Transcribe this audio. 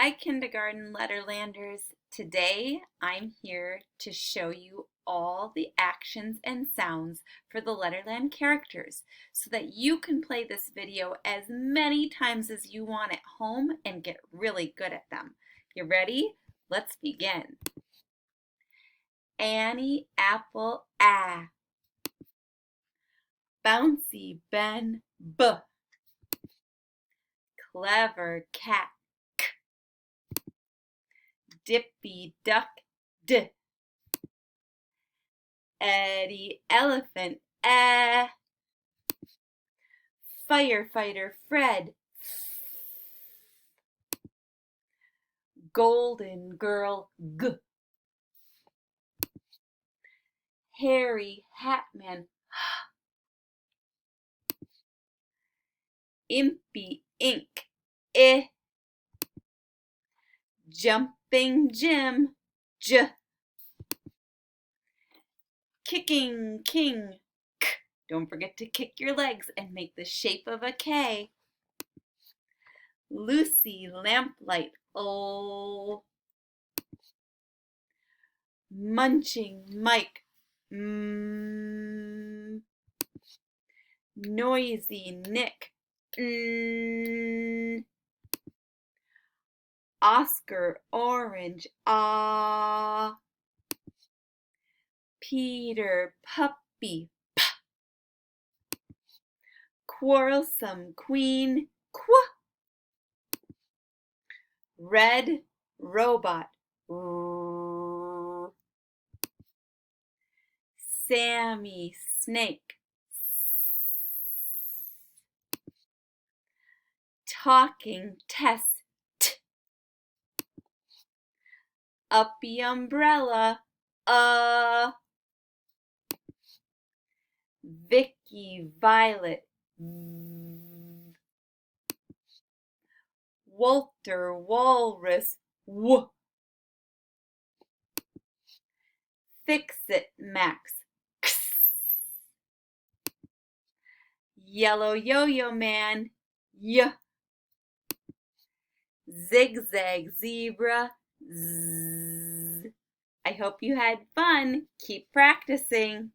Hi, kindergarten Letterlanders. Today I'm here to show you all the actions and sounds for the Letterland characters so that you can play this video as many times as you want at home and get really good at them. You ready? Let's begin. Annie Apple A. Bouncy Ben B. Clever Cat K. Dippy Duck D. Eddie Elephant eh. Firefighter Fred Golden Girl G. Harry Hatman Impy Ink I. Jumping Jim J. Kicking King K. Don't forget to kick your legs and make the shape of a K. Lucy Lamplight O. Munching Mike mm. Noisy Nick mm. Oscar Orange ah. Peter Puppy P. Quarrelsome Queen Qu. Red Robot R. Sammy Snake Talking Tess T. Uppy Umbrella Vicky Violet V. Walter Walrus W. Fix-It Max X. Yellow Yo-Yo Man Y. Zigzag Zebra Z. I hope you had fun. Keep practicing.